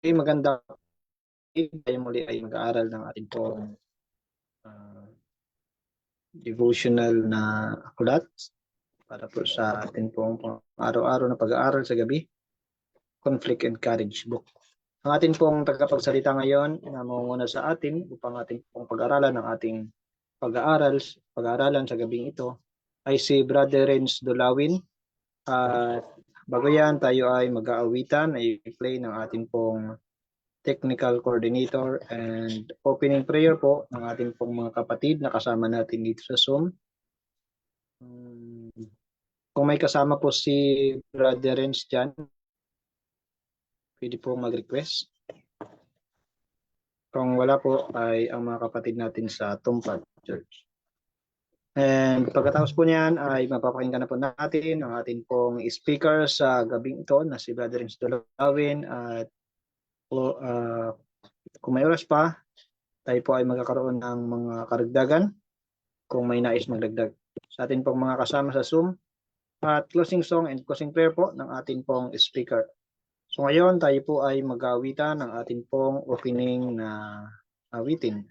Maganda tayo muli ay mag-aaral ng ating pong devotional na aklat para po sa ating pong araw-araw na pag-aaral sa gabi, Conflict and Courage book. Ang ating pong tagapagsalita ngayon na mangunguna sa atin upang ating pong pag-aralan ng ating pag-aaralan sa gabing ito ay si Brother Renz Dolawin. At bago yan, tayo ay mag-aawitan, ay play ng ating pong technical coordinator and opening prayer po ng ating pong mga kapatid na kasama natin dito sa Zoom. Kung may kasama po si Brother Renz dyan, pwede po mag-request. Kung wala po ay ang mga kapatid natin sa Tumpad Church. And pagkatapos po niyan ay mapapakinggan na po natin ang ating pong speaker sa gabing ito na si Brother Renz Dolawin. At kung may oras pa, tayo po ay magkakaroon ng mga karagdagan kung may nais magdagdag sa ating pong mga kasama sa Zoom. At closing song and closing prayer po ng ating pong speaker. So ngayon tayo po ay mag-aawitan ng ating pong opening na awitin.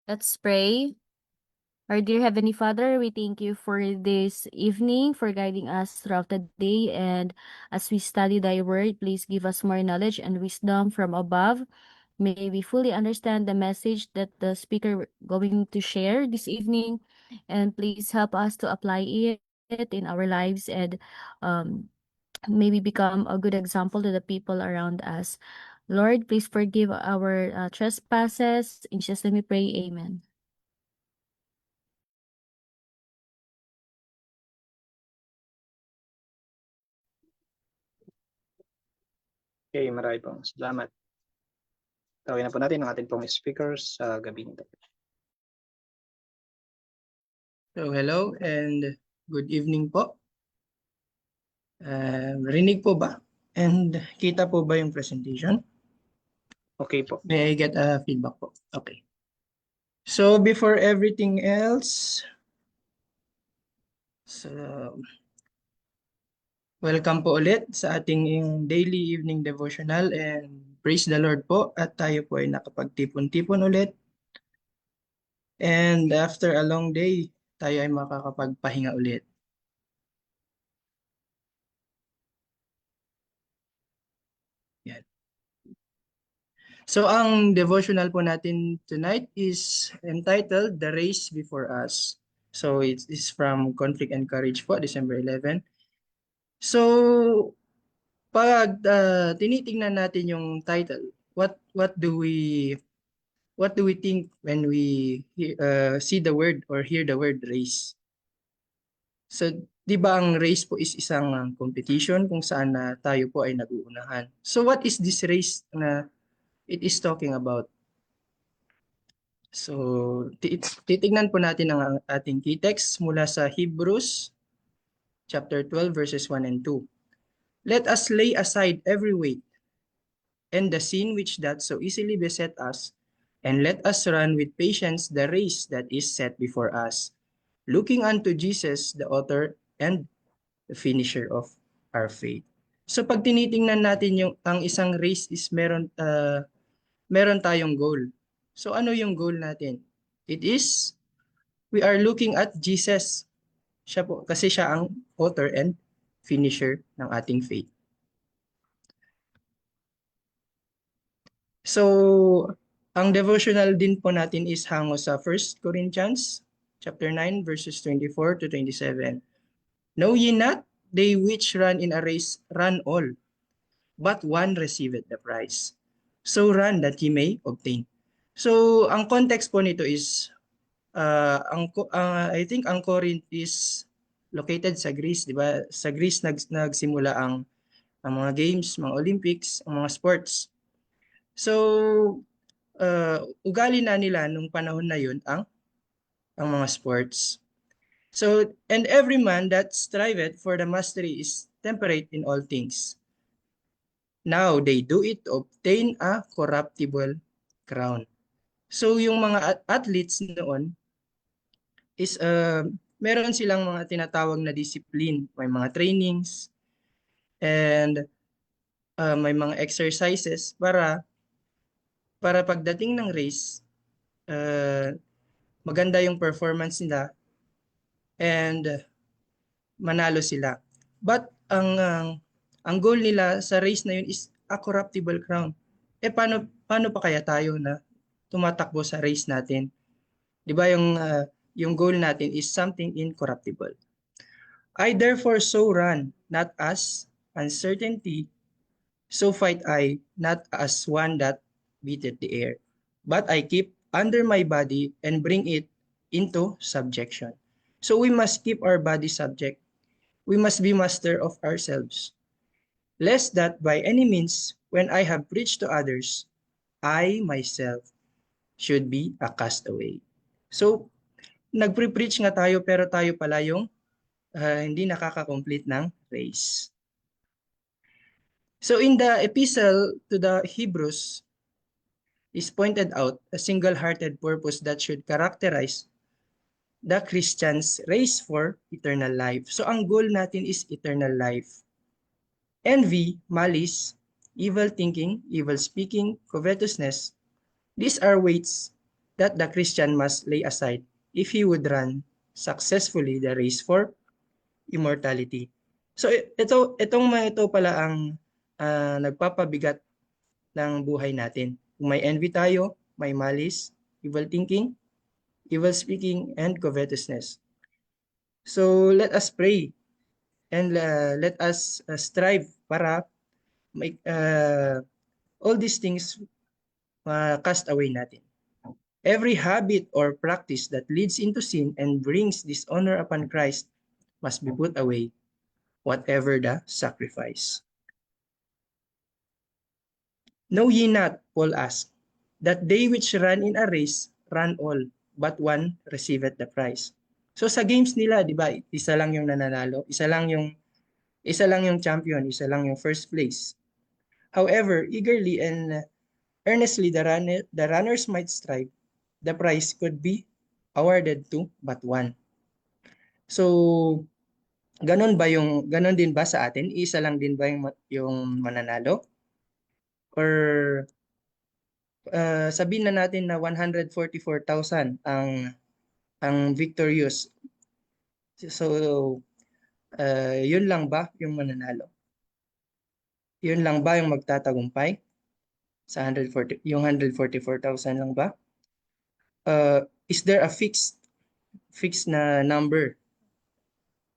Let's pray. Our dear Heavenly Father, we thank you for this evening, for guiding us throughout the day. And as we study thy word, please give us more knowledge and wisdom from above. May we fully understand the message that the speaker going to share this evening. And please help us to apply it in our lives and um, maybe become a good example to the people around us. Lord, please forgive our trespasses. In Jesus' name we pray, amen. Okay, marami pong salamat. Tawagin na po natin ang ating pong speakers sa gabi nito. So hello and good evening po. Rinig po ba? And kita po ba yung presentation? Okay po. May I get a feedback po? Okay. So before everything else, welcome po ulit sa ating daily evening devotional and praise the Lord po at tayo po ay nakapagtipon-tipon ulit. And after a long day, tayo ay makakapagpahinga ulit. Yan. So ang devotional po natin tonight is entitled The Race Before Us. So it is from Conflict and Courage po, December 11. So pag tinitingnan natin yung title, what do we think when we see the word or hear the word race? So, di ba ang race po is isang competition kung saan tayo po ay nag-uunahan. So, what is this race na it is talking about? So, titignan po natin ang ating key text mula sa Hebrews chapter 12 verses 1 and 2. Let us lay aside every weight and the sin which doth so easily beset us, and let us run with patience the race that is set before us, looking unto Jesus, the author and the finisher of our faith. So pag tinitingnan natin ang isang race is meron tayong goal. So ano yung goal natin? It is we are looking at Jesus. Siya po kasi siya ang author and finisher ng ating faith. So ang devotional din po natin is hango sa 1 Corinthians chapter 9 verses 24 to 27. Know ye not, they which run in a race run all, but one receiveth the prize. So run that ye may obtain. So ang context po nito is I think ang Corinth is located sa Greece, di ba? Sa Greece nagsimula ang mga games, mga Olympics, ang mga sports. So ugali na nila nung panahon na yun ang mga sports. So, and every man that striveth for the mastery is temperate in all things. Now, they do it to obtain a corruptible crown. So, yung mga athletes noon is meron silang mga tinatawag na discipline. May mga trainings and may mga exercises para pagdating ng race, maganda yung performance nila and manalo sila. But ang goal nila sa race na yun is a corruptible crown. Paano pa kaya tayo na tumatakbo sa race natin? 'Di ba yung goal natin is something incorruptible. I therefore so run, not as uncertainty, so fight I, not as one that beateth the air, but I keep under my body and bring it into subjection. So we must keep our body subject. We must be master of ourselves, lest that by any means, when I have preached to others, I myself should be a castaway. So, nagpre-preach nga tayo pero tayo pala yung hindi nakaka-complete ng race. So, in the epistle to the Hebrews, is pointed out a single-hearted purpose that should characterize the Christian's race for eternal life. So, ang goal natin is eternal life. Envy, malice, evil thinking, evil speaking, covetousness, these are weights that the Christian must lay aside if he would run successfully the race for immortality. So ito pala ang nagpapabigat ng buhay natin. Kung may envy tayo, may malice, evil thinking, evil speaking, and covetousness. So let us pray and let us strive para make all these things cast away natin. Every habit or practice that leads into sin and brings dishonor upon Christ must be put away, whatever the sacrifice. Know ye not, Paul asked, that they which run in a race run all, but one receiveth the prize. So sa games nila, di ba, isa lang yung nananalo, isa lang yung champion, isa lang yung first place. However, eagerly and earnestly the runners might strive, the prize could be awarded to but one. So, ganon din ba sa atin? Isa lang din ba yung mananalo? Or sabihin na natin na 144,000 ang victorious. So, yun lang ba yung mananalo? Yun lang ba yung magtatagumpay? Sa 144,000 lang ba? Is there a fixed na number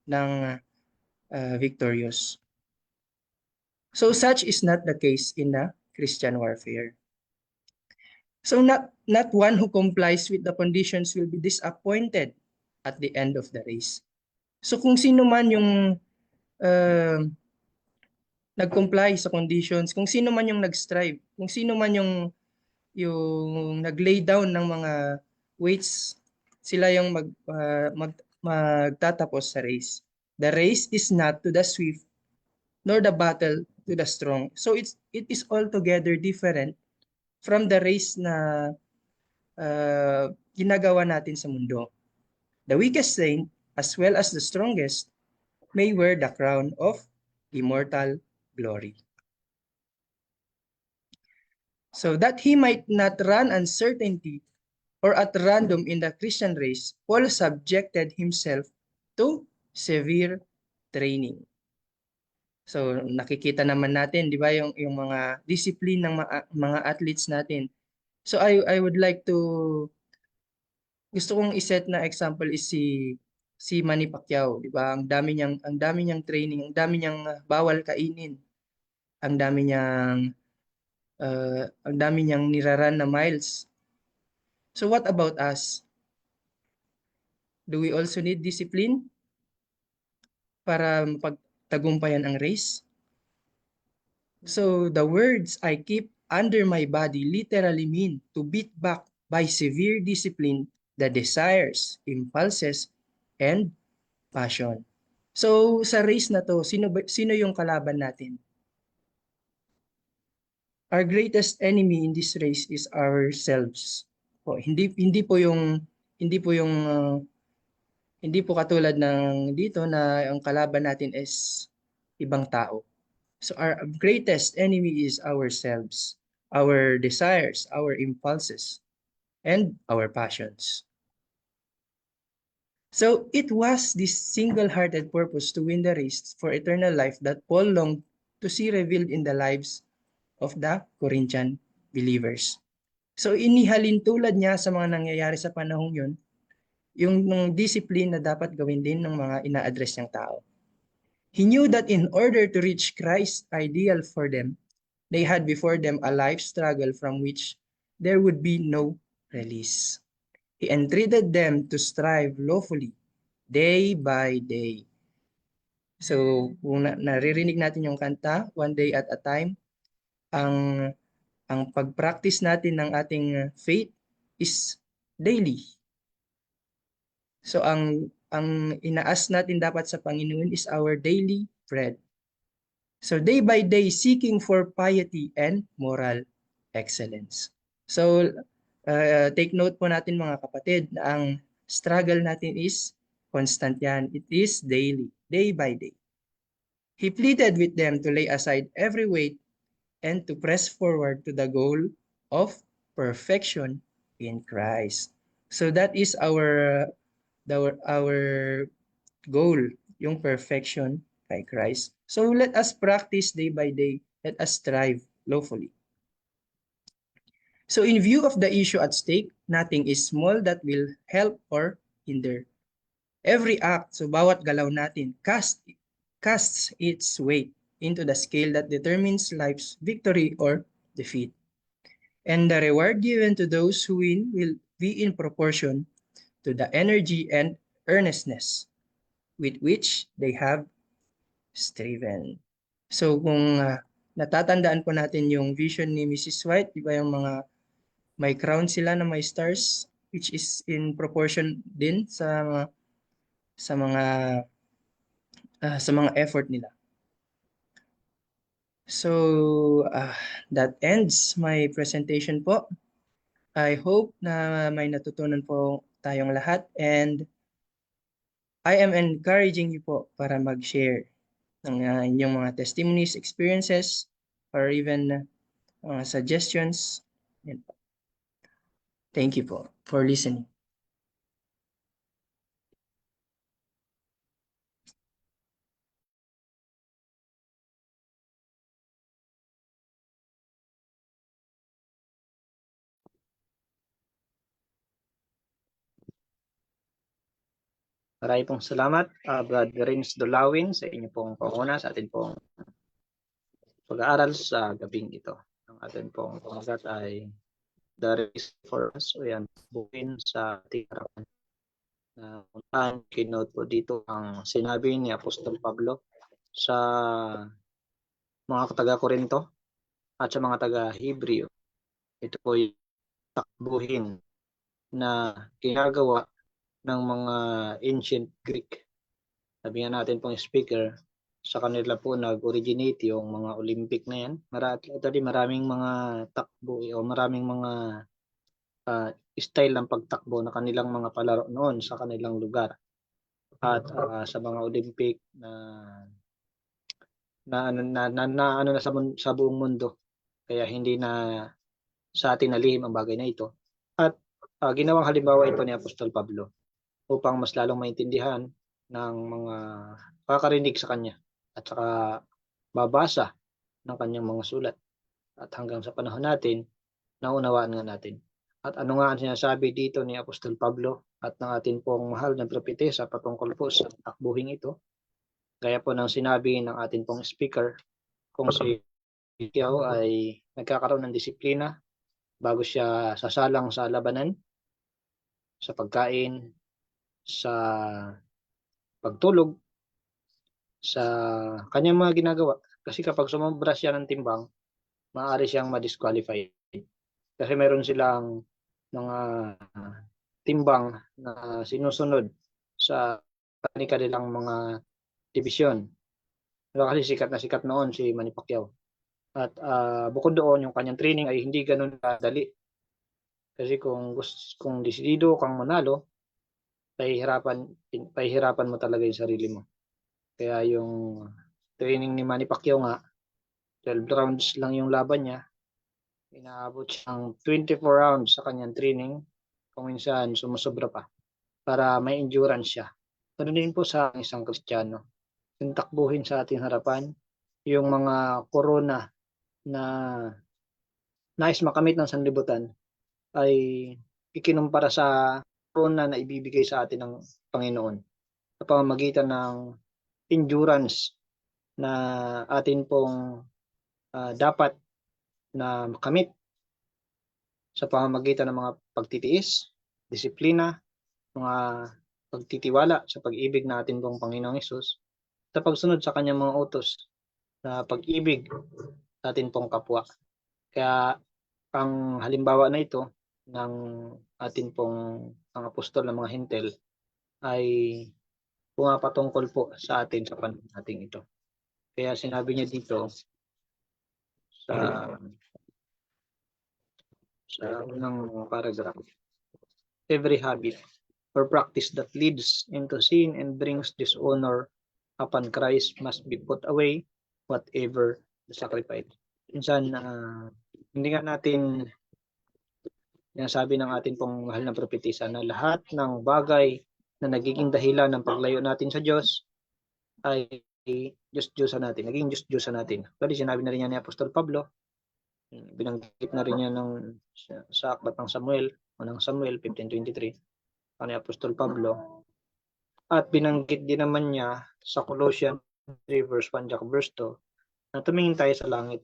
ng victorious? So such is not the case in the Christian warfare. So not one who complies with the conditions will be disappointed at the end of the race. So kung sino man yung nag-comply sa conditions, kung sino man yung nag-strive, kung sino man yung nag-lay down ng mga weights, sila yung magtatapos sa race. The race is not to the swift, nor the battle to the strong. So it is altogether different from the race na ginagawa natin sa mundo. The weakest saint, as well as the strongest, may wear the crown of immortal glory. So that he might not run uncertainty or at random in the Christian race, Paul subjected himself to severe training. So nakikita naman natin, di ba, yung mga discipline ng mga athletes natin. So I would like to, gusto kong iset na example is si Manny Pacquiao, di ba? Ang dami niyang training, ang dami niyang bawal kainin. Ang dami niyang niraran na miles. So what about us? Do we also need discipline para mapagtagumpayan ang race? So the words I keep under my body literally mean to beat back by severe discipline the desires, impulses, and passion. So sa race na to, sino yung kalaban natin? Our greatest enemy in this race is ourselves. Hindi po katulad ng dito na ang kalaban natin is ibang tao. So our greatest enemy is ourselves, our desires, our impulses, and our passions. So it was this single-hearted purpose to win the race for eternal life that Paul longed to see revealed in the lives of the Corinthian believers. So inihalin tulad niya sa mga nangyayari sa panahong yun, yung discipline na dapat gawin din ng mga ina-address niyang tao. He knew that in order to reach Christ's ideal for them, they had before them a life struggle from which there would be no release. He entreated them to strive lawfully, day by day. So, kung naririnig natin yung kanta, one day at a time, ang pag-practice natin ng ating faith is daily. So, ang inaas natin dapat sa Panginoon is our daily bread. So, day by day, seeking for piety and moral excellence. So, take note po natin mga kapatid na ang struggle natin is constant yan. It is daily, day by day. He pleaded with them to lay aside every weight and to press forward to the goal of perfection in Christ. So that is our goal, yung perfection by Christ. So let us practice day by day. Let us strive lawfully. So in view of the issue at stake, nothing is small that will help or hinder. Every act, so bawat galaw natin, casts its weight into the scale that determines life's victory or defeat. And the reward given to those who win will be in proportion to the energy and earnestness with which they have striven. So kung natatandaan po natin yung vision ni Mrs. White, di ba yung mga may crown sila na may stars, which is in proportion din sa mga effort nila. So that ends my presentation po. I hope na may natutunan po tayong lahat, and I am encouraging you po para mag-share ng inyong mga testimonies, experiences, or even suggestions. Yan po. Thank you po for listening. Maraming pong salamat, Brother Renz Dolawin, sa inyo pong panguna sa atin pong pag-aaral sa gabing ito. Ang atin pong pangkat ay The Race for Us, o yan, bukin sa ating harapan. Untaan, kinote po dito ang sinabi ni Apostol Pablo sa mga taga-Korinto at sa mga taga-Hebreo. Ito po yung takbuhin na ginagawa ng mga ancient Greek. Sabi nga natin pong speaker, sa kanila po nag-originate yung mga Olympic na yan. Maraming mga takbo o maraming mga style ng pagtakbo na kanilang mga palaro noon sa kanilang lugar. At sa mga Olympic na sa buong mundo. Kaya hindi na sa atin nalihim ang bagay na ito. At ginawang halimbawa ito ni Apostol Pablo upang mas lalong maintindihan ng mga kakarinig sa kanya at saka babasa ng kanyang mga sulat. At hanggang sa panahon natin, naunawaan nga natin. At ano nga ang sinasabi dito ni Apostol Pablo at ng atin pong mahal na propetesa patungkol po sa takbuhin ito. Gaya po ng sinabi ng atin pong speaker, kung si Pacquiao ay nagkakaroon ng disiplina bago siya sasalang sa labanan, sa pagkain, sa pagtulog, sa kanyang mga ginagawa. Kasi kapag sumobra siya ng timbang, maaari siyang ma-disqualify. Kasi meron silang mga timbang na sinusunod sa kanilang mga division. Pero kasi sikat na sikat noon si Manny Pacquiao. At bukod doon, yung kanyang training ay hindi ganun kadali. Kasi kung desidido kang manalo, pahihirapan mo talaga yung sarili mo. Kaya yung training ni Manny Pacquiao nga, 12 rounds lang yung laban niya. Inaabot siyang 24 rounds sa kanyang training. Kung minsan sumusobra pa para may endurance siya. Ganun din po sa isang Kristiyano. Yung takbuhin sa ating harapan, yung mga corona na nais makamit ng sanlibutan ay ikinumpara sa corona na ibibigay sa atin ng Panginoon sa pamamagitan ng endurance na atin pong dapat na makamit sa pamamagitan ng mga pagtitiis, disiplina, mga pagtitiwala sa pag-ibig natin pong Panginoong Hesus, sa pagsunod sa kanyang mga utos na pag-ibig sa atin pong kapwa. Kaya ang halimbawa na ito ng atin pong ang apostol ng mga hintel ay pumapatungkol po sa atin sa panahon nating ito. Kaya sinabi niya dito sa unang paragraph, every habit or practice that leads into sin and brings dishonor upon Christ must be put away, whatever the sacrifice. Minsan, hindi nga natin Yan sabi ng ating pong mahal na propetisa na lahat ng bagay na nagiging dahilan ng paglayo natin sa Diyos ay Diyos-Diyosan natin, naging Diyos-Diyosan natin. Pero sinabi na rin yan ni Apostol Pablo, binanggit na rin yan sa aklat ng Samuel, unang Samuel 15:23, ni Apostol Pablo. At binanggit din naman niya sa Colossians 3 verse 1 verse 2 na tumingin tayo sa langit.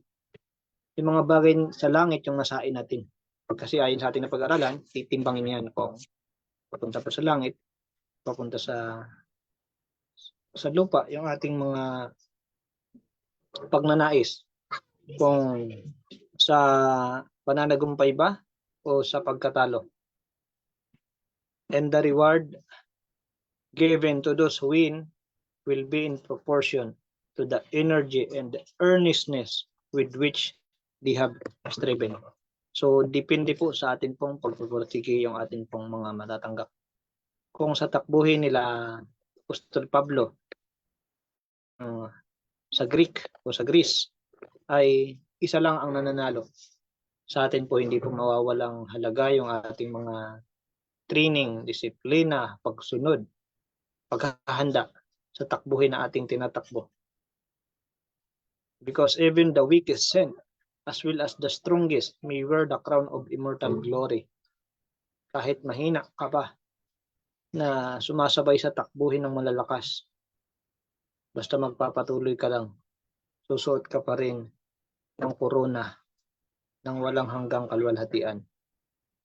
Yung mga bagay sa langit yung nasain natin. Kasi ayon sa ating na pag-aralan, titimbangin yan kung papunta pa sa langit, papunta sa lupa, yung ating mga pagnanais. Kung sa pananagumpay ba o sa pagkatalo. And the reward given to those who win will be in proportion to the energy and the earnestness with which they have striven. So, depende po sa atin pong pagpupursige yung atin pong mga matatanggap. Kung sa takbuhin nila Apostol Pablo sa Greek o sa Greece ay isa lang ang nananalo. Sa atin po hindi po mawawalang halaga yung ating mga training, disiplina, pagsunod, paghahanda sa takbuhin na ating tinatakbo. Because even the weakest saint, as well as the strongest, may wear the crown of immortal glory. Kahit mahina ka pa na sumasabay sa takbuhin ng malalakas, basta magpapatuloy ka lang, susuot ka pa rin ng korona ng walang hanggang kalwalhatian.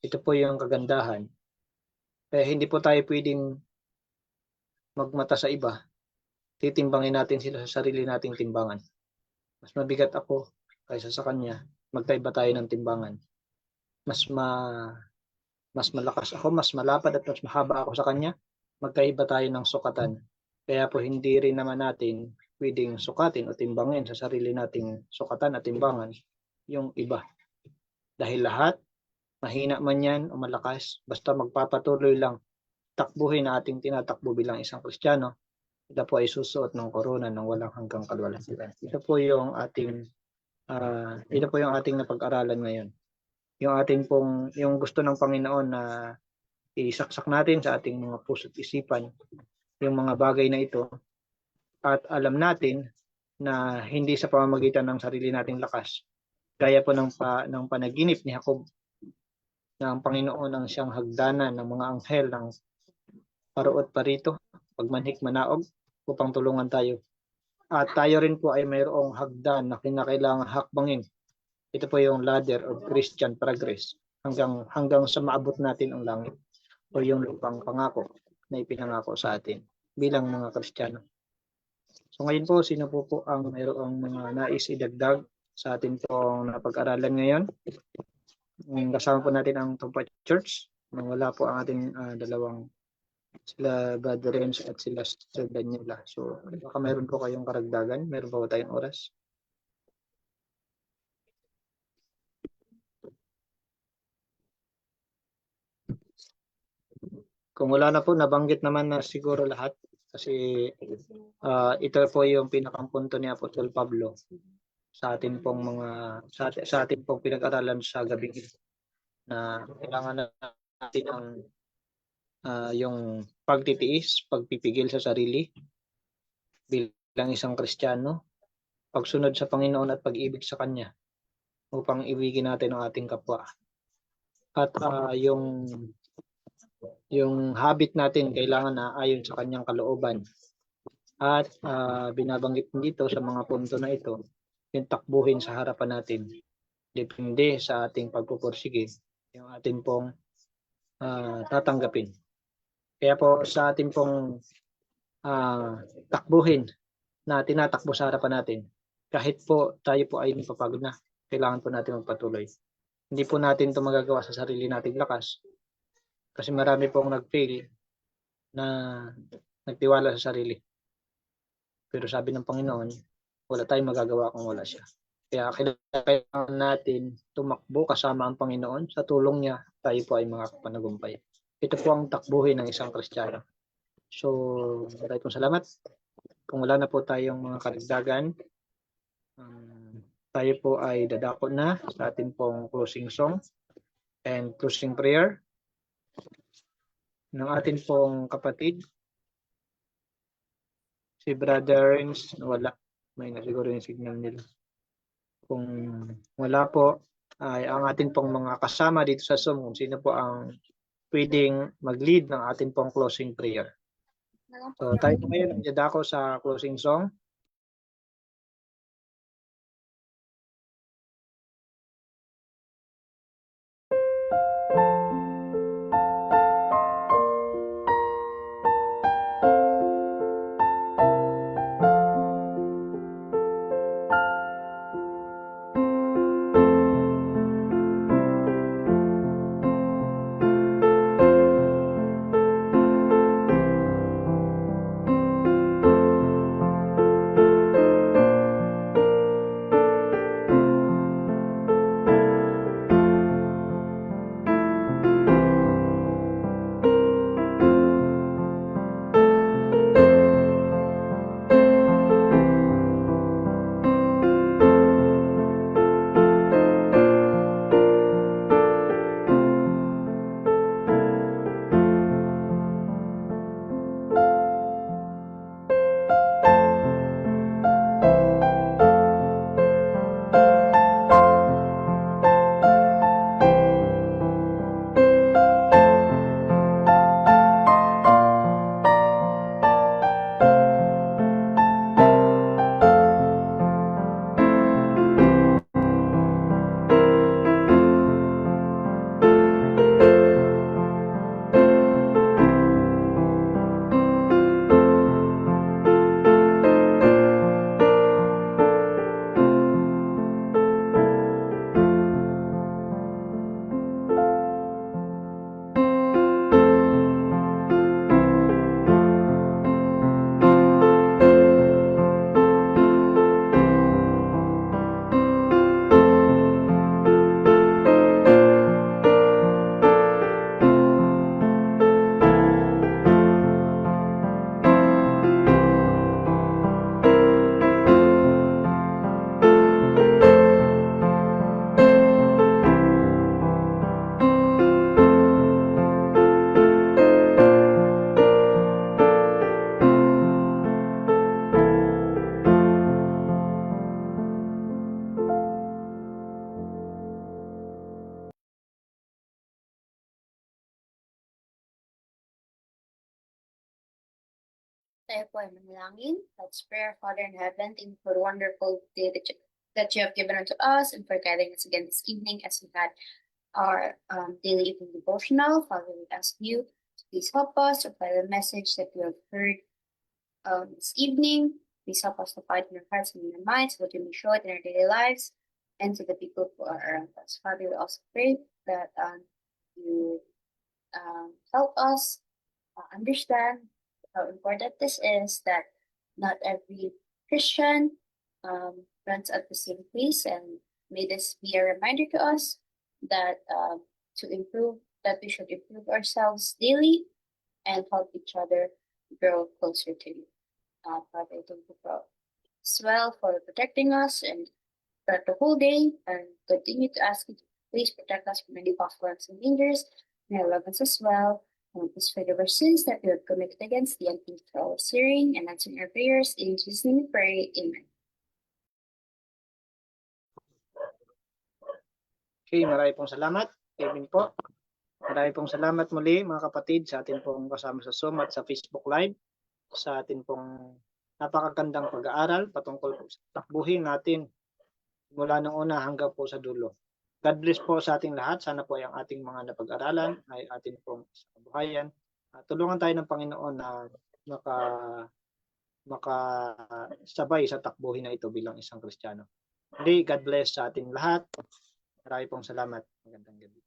Ito po yung kagandahan. Kaya hindi po tayo pwedeng magmata sa iba. Titimbangin natin sila sa sarili nating timbangan. Mas mabigat ako kaysa sa kanya, magkaiba tayo ng timbangan. Mas malakas ako, mas malapad at mas mahaba ako sa kanya, magkaiba tayo ng sukatan. Kaya po hindi rin naman natin pwedeng sukatin o timbangin sa sarili nating sukatan at timbangan yung iba. Dahil lahat, mahina man yan o malakas, basta magpapatuloy lang takbuhin na ating tinatakbo bilang isang Kristiyano, ito po ay susuot ng korona ng walang hanggang kalwalhatian. Ito po yung ating napag-aralan ngayon. Yung ating pong yung gusto ng Panginoon na isaksak natin sa ating mga puso't isipan yung mga bagay na ito at alam natin na hindi sa pamamagitan ng sarili nating lakas. Gaya po ng panaginip ni Jacob na ang Panginoon ang siyang hagdanan ng mga anghel ng paruot parito, pagmanhik manaog upang tulungan tayo. At tayo rin po ay mayroong hagdan na kinakailangan hakbangin. Ito po yung ladder of Christian progress hanggang sa maabot natin ang langit o yung lupang pangako na ipinangako sa atin bilang mga Kristiyano. So ngayon po, sino po ang mayroong mga nais idagdag sa atin pong napag-aralan ngayon? Kasama po natin ang Tumpa Church. Wala po ang ating dalawang sila Brother Renz at sila Sister Daniela. So baka mayroon po kayong karagdagan, mayroon po tayong oras. Kung wala na po, nabanggit naman na siguro lahat kasi ito po yung pinakang punto ni Apostol Pablo sa atin pong sa atin pong pinag-aralan sa gabi ito na kailangan natin ang yung pagtitiis, pagpipigil sa sarili bilang isang Kristiyano, pagsunod sa Panginoon at pag-ibig sa Kanya upang ibigin natin ang ating kapwa. At yung habit natin kailangan na ayon sa Kanyang kalooban. At binabanggit dito sa mga punto na ito, yung takbuhin sa harapan natin. Depende sa ating pagpupursige, yung atin pong tatanggapin. Kaya po sa ating pong takbuhin na tinatakbo sa harapan natin, kahit po tayo po ay napapagod na, kailangan po natin magpatuloy. Hindi po natin ito magagawa sa sarili nating lakas. Kasi marami pong nag-fail na nagtiwala sa sarili. Pero sabi ng Panginoon, wala tayong magagawa kung wala siya. Kaya kailangan natin tumakbo kasama ang Panginoon. Sa tulong niya, tayo po ay makakapanagumpay. Ito po ang takbuhin ng isang Kristiyano. So, maraming pong salamat. Kung wala na po tayong mga karagdagan, tayo po ay dadako na sa ating pong closing song. and closing prayer ng atin pong kapatid, si Brother Renz. Wala, may na siguro yung signal nila. Kung wala po, ay ang atin pong mga kasama dito sa Zoom, kung sino po ang pwedeng mag-lead ng atin pong closing prayer. So tayo po ngayon ang dadako sa closing song. Tayo po ay manalangin. Let's pray. Father in heaven, thank you for the wonderful day that you have given unto us and for guiding us again this evening as we had our daily evening devotional. Father, we ask you to please help us to apply the message that we have heard this evening. Please help us to fight in our hearts and in our minds so that we may show it in our daily lives and to the people who are around us. Father, we also pray that you help us understand how important this is, that not every Christian runs at the same pace, and may this be a reminder to us that that we should improve ourselves daily and help each other grow closer to you. Father, thank you as well for protecting us and throughout the whole day, and continue to ask you to please protect us from any possible acts and dangers, and our loved ones as well. And please forgive our sins that we have committed against the and thank you for always hearing and answering our prayers. In Jesus' name we pray. Amen. Okay, marami pong salamat. Kevin po. Marami pong salamat muli mga kapatid sa atin pong kasama sa Zoom at sa Facebook Live. Sa atin pong napakagandang pag-aaral patungkol po sa takbuhin natin mula nung una hanggang po sa dulo. God bless po sa ating lahat. Sana po ay ang ating mga napag-aralan ay atin pong kabuhayan. Tulungan tayo ng Panginoon na makasabay sa takbuhin na ito bilang isang Kristiyano. God bless sa ating lahat. Marami pong salamat. Magandang gabi.